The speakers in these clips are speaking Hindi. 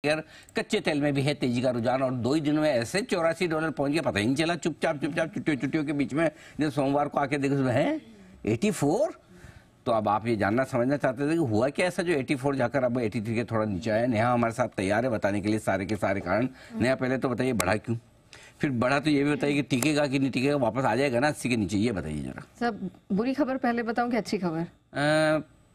खासकर कच्चे तेल में भी है तेजी का रुझान, और 2 ही दिनों में ऐसे $84 पहुंच गया, पता ही नहीं चला, चुपचाप चुट्टियों के बीच में। जब सोमवार को आके देखो है 84। तो अब आप ये जानना समझना चाहते थे कि हुआ क्या ऐसा जो 84 जाकर अब 83 के थोड़ा नीचे आया। नेहा हमारे साथ तैयार है बताने के लिए सारे के सारे कारण। नेहा पहले तो बताइए बढ़ा क्यों, फिर बढ़ा तो ये भी बताइए कि टिकेगा कि नहीं टिकेगा, वापस आ जाएगा ना 80 के नीचे, ये बताइए जरा। सब बुरी खबर पहले बताऊं कि अच्छी खबर?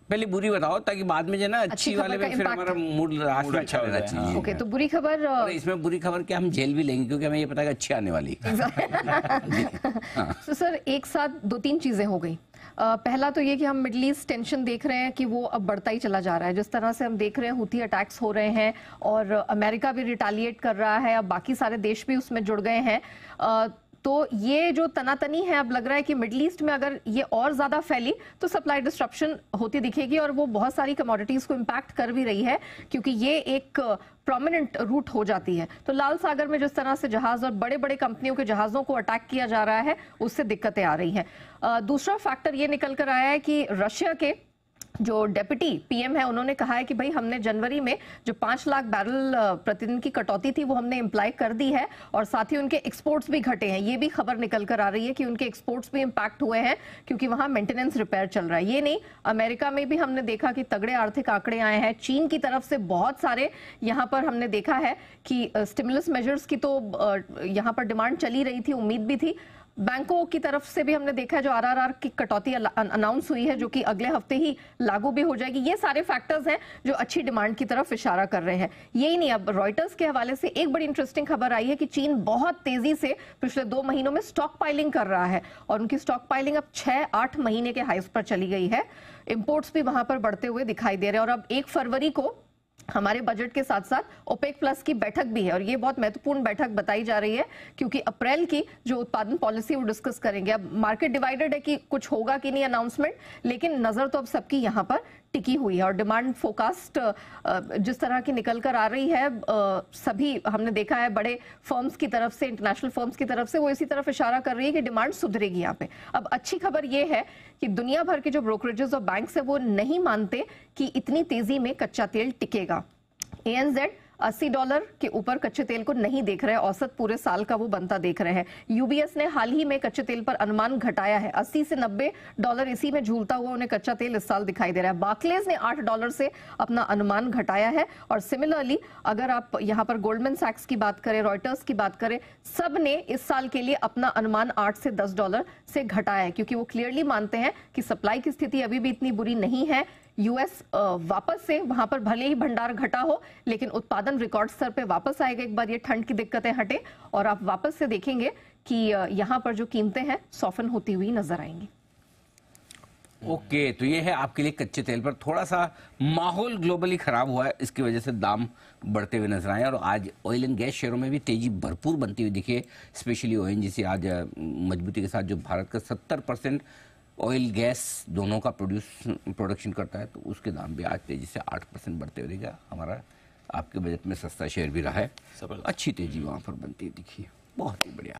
पहले बुरी बताओ ताकि बाद में जो ना अच्छी वाले में फिर हमारा मूड रात में अच्छा रहना चाहिए। ओके, तो बुरी खबर, इसमें बुरी खबर क्या हम जेल भी लेंगे क्योंकि हमें ये पता है अच्छी आने वाली। तो सर एक साथ 2-3 चीजें हो गई। पहला तो ये कि हम मिडिल ईस्ट टेंशन देख रहे हैं कि वो अब बढ़ता ही चला जा रहा है। जिस तरह से हम देख रहे हैं हुती अटैक्स हो रहे हैं और अमेरिका भी रिटालिएट कर रहा है, अब बाकी सारे देश भी उसमें जुड़ गए हैं। तो ये जो तनातनी है, अब लग रहा है कि मिडिल ईस्ट में अगर ये और ज्यादा फैली तो सप्लाई डिस्ट्रप्शन होती दिखेगी और वो बहुत सारी कमोडिटीज को इम्पैक्ट कर भी रही है, क्योंकि ये एक प्रोमिनेंट रूट हो जाती है। तो लाल सागर में जिस तरह से जहाज और बड़े बड़े कंपनियों के जहाजों को अटैक किया जा रहा है, उससे दिक्कतें आ रही हैं। दूसरा फैक्टर ये निकल कर आया है कि रशिया के जो डेप्यूटी पीएम है उन्होंने कहा है कि भाई हमने जनवरी में जो 5 लाख बैरल प्रतिदिन की कटौती थी वो हमने इम्प्लाई कर दी है, और साथ ही उनके एक्सपोर्ट्स भी घटे हैं। ये भी खबर निकल कर आ रही है कि उनके एक्सपोर्ट्स भी इम्पैक्ट हुए हैं क्योंकि वहां मेंटेनेंस रिपेयर चल रहा है। ये नहीं, अमेरिका में भी हमने देखा कि तगड़े आर्थिक आंकड़े आए हैं। चीन की तरफ से बहुत सारे यहाँ पर हमने देखा है कि स्टिमुलस मेजर्स की तो यहाँ पर डिमांड चली रही थी, उम्मीद भी थी। बैंकों की तरफ से भी हमने देखा है जो आरआरआर की कटौती अनाउंस हुई है, जो कि अगले हफ्ते ही लागू भी हो जाएगी। ये सारे फैक्टर्स हैं जो अच्छी डिमांड की तरफ इशारा कर रहे हैं। यही नहीं, अब रॉयटर्स के हवाले से एक बड़ी इंटरेस्टिंग खबर आई है कि चीन बहुत तेजी से पिछले 2 महीनों में स्टॉक पाइलिंग कर रहा है और उनकी स्टॉक पाइलिंग अब 6-8 महीने के हाईस पर चली गई है। इंपोर्ट्स भी वहां पर बढ़ते हुए दिखाई दे रहे हैं और अब 1 फरवरी को हमारे बजट के साथ साथ ओपेक प्लस की बैठक भी है और ये बहुत महत्वपूर्ण बैठक बताई जा रही है क्योंकि अप्रैल की जो उत्पादन पॉलिसी वो डिस्कस करेंगे। अब मार्केट डिवाइडेड है कि कुछ होगा कि नहीं अनाउंसमेंट, लेकिन नजर तो अब सबकी यहाँ पर टिकी हुई है और डिमांड फोरकास्ट जिस तरह की निकल कर आ रही है, सभी हमने देखा है बड़े फर्म्स की तरफ से, इंटरनेशनल फर्म्स की तरफ से वो इसी तरफ इशारा कर रही है कि डिमांड सुधरेगी यहाँ पे। अब अच्छी खबर ये है कि दुनिया भर के जो ब्रोकरेजेस और बैंक्स है वो नहीं मानते कि इतनी तेजी में कच्चा तेल टिकेगा। ANZ $80 के ऊपर कच्चे तेल को नहीं देख रहे हैं, औसत पूरे साल का वो बनता देख रहे हैं। UBS ने हाल ही में कच्चे तेल पर अनुमान घटाया है, $80 से $90 इसी में झूलता हुआ उन्हें कच्चा तेल इस साल दिखाई दे रहा है। बार्कलेज ने $8 से अपना अनुमान घटाया है और सिमिलरली अगर आप यहाँ पर गोल्डमैन सैक्स की बात करें, रॉयटर्स की बात करें, सब ने इस साल के लिए अपना अनुमान $8 से $10 से घटाया है क्योंकि वो क्लियरली मानते हैं कि सप्लाई की स्थिति अभी भी इतनी बुरी नहीं है। यूएस वापस से वहां पर भले ही भंडार घटा हो लेकिन उत्पादन रिकॉर्ड स्तर पे वापस आएगा एक बार ये ठंड की दिक्कतें हटे और आप वापस से देखेंगे कि यहां पर जो कीमतें हैं सॉफन होती हुई नजर आएंगी। ओके, तो ये है आपके लिए कच्चे तेल पर थोड़ा सा माहौल ग्लोबली खराब हुआ है, इसकी वजह से दाम बढ़ते हुए नजर आए और आज ऑयल एंड गैस शेयरों में भी तेजी भरपूर बनती हुई दिखी। स्पेशली ONGC आज मजबूती के साथ, जो भारत का 70% ऑयल गैस दोनों का प्रोडक्शन करता है, तो उसके दाम भी आज तेजी से 8% बढ़ते हुए दिखा। हमारा आपके बजट में सस्ता शेयर भी रहा है, अच्छी तेजी वहां पर बनती दिखी, बहुत ही बढ़िया।